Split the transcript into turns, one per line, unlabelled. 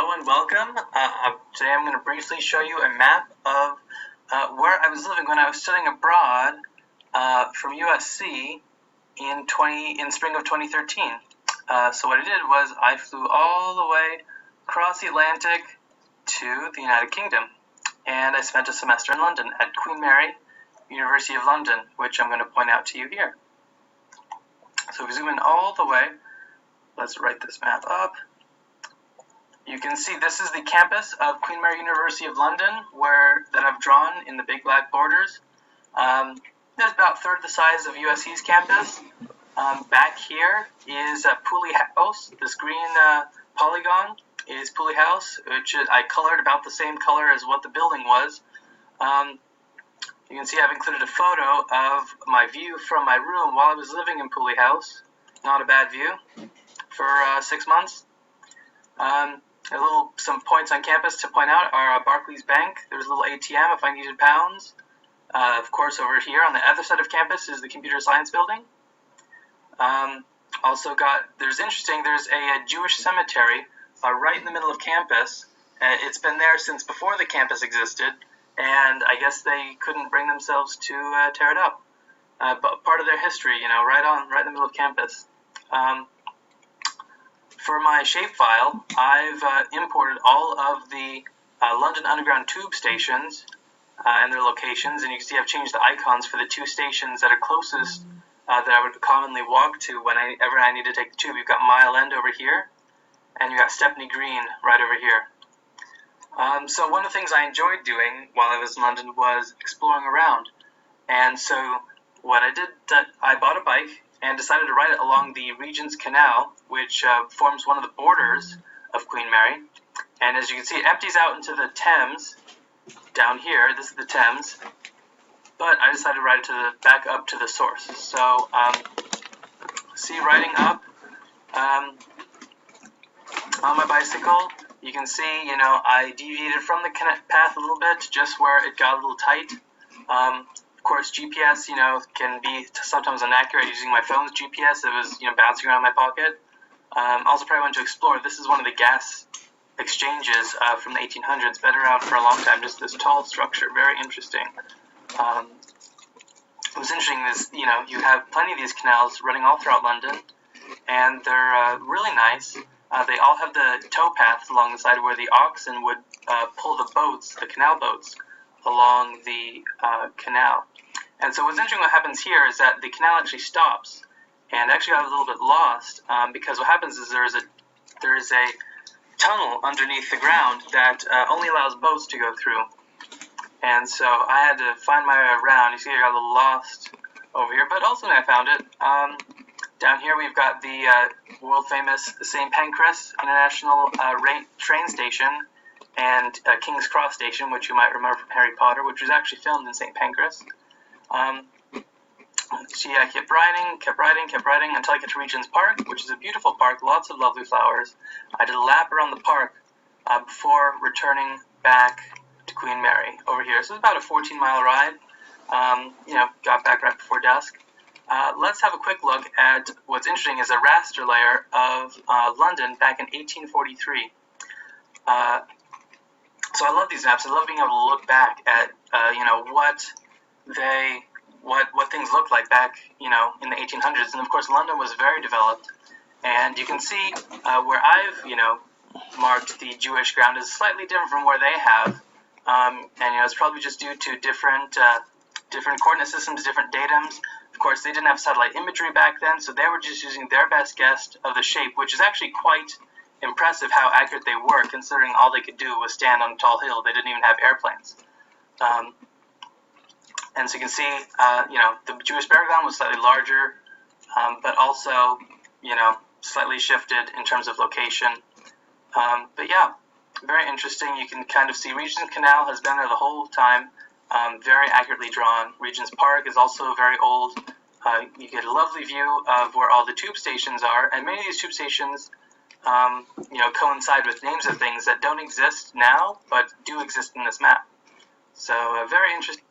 Hello and welcome. Today I'm going to briefly show you a map of where I was living when I was studying abroad from USC in spring of 2013. So what I did was I flew all the way across the Atlantic to the United Kingdom, and I spent a semester in London at Queen Mary, University of London, which I'm going to point out to you here. So if we zoom in all the way, let's write this map up. You can see this is the campus of Queen Mary University of London, that I've drawn in the big black borders. It's about a third the size of USC's campus. Back here is Pooley House. This green polygon is Pooley House, which I colored about the same color as what the building was. You can see I've included a photo of my view from my room while I was living in Pooley House. Not a bad view for 6 months. Some points on campus to point out are Barclays Bank. There's a little ATM if I needed pounds. Of course, over here on the other side of campus is the Computer Science Building. There's a Jewish cemetery right in the middle of campus. It's been there since before the campus existed, and I guess they couldn't bring themselves to tear it up. But part of their history, right in the middle of campus. For my shapefile, I've imported all of the London Underground tube stations and their locations, and you can see I've changed the icons for the two stations that are closest that I would commonly walk to whenever I need to take the tube. You've got Mile End over here, and you've got Stepney Green right over here. So one of the things I enjoyed doing while I was in London was exploring around, and so what I did, I bought a bike and decided to ride it along the Regent's Canal, which forms one of the borders of Queen Mary. And as you can see, it empties out into the Thames down here. This is the Thames. But I decided to ride it back up to the source. So, see riding up on my bicycle, you can see, I deviated from the path a little bit, just where it got a little tight. Of course, GPS, can be sometimes inaccurate using my phone's GPS. It was, bouncing around my pocket. Also probably went to explore. This is one of the gas exchanges from the 1800s. Been around for a long time. Just this tall structure. Very interesting. It was interesting, you have plenty of these canals running all throughout London, and they're really nice. They all have the towpaths along the side where the oxen would pull the boats, the canal boats, along the canal. And so what's interesting, what happens here is that the canal actually stops, and actually I was a little bit lost because what happens is there is a tunnel underneath the ground that only allows boats to go through. And so I had to find my way around. You see I got a little lost over here, but also when I found it, down here we've got the world famous St. Pancras International train station and King's Cross Station, which you might remember from Harry Potter, which was actually filmed in St. Pancras. See, I kept riding until I get to Regent's Park, which is a beautiful park, lots of lovely flowers. I did a lap around the park before returning back to Queen Mary over here. So it was about a 14-mile ride. Got back right before dusk. Let's have a quick look at what's interesting is a raster layer of London back in 1843. So I love these maps. I love being able to look back at what things looked like back in the 1800s. And of course London was very developed, and you can see where I've marked the Jewish ground is slightly different from where they have, and it's probably just due to different coordinate systems, different datums. Of course they didn't have satellite imagery back then, so they were just using their best guess of the shape, which is actually quite impressive how accurate they were, considering all they could do was stand on a tall hill. They didn't even have airplanes. And so you can see, the Jewish burial ground was slightly larger, but also, slightly shifted in terms of location. But yeah, very interesting. You can kind of see Regent's Canal has been there the whole time, very accurately drawn. Regent's Park is also very old. You get a lovely view of where all the tube stations are, and many of these tube stations coincide with names of things that don't exist now, but do exist in this map. So very interesting.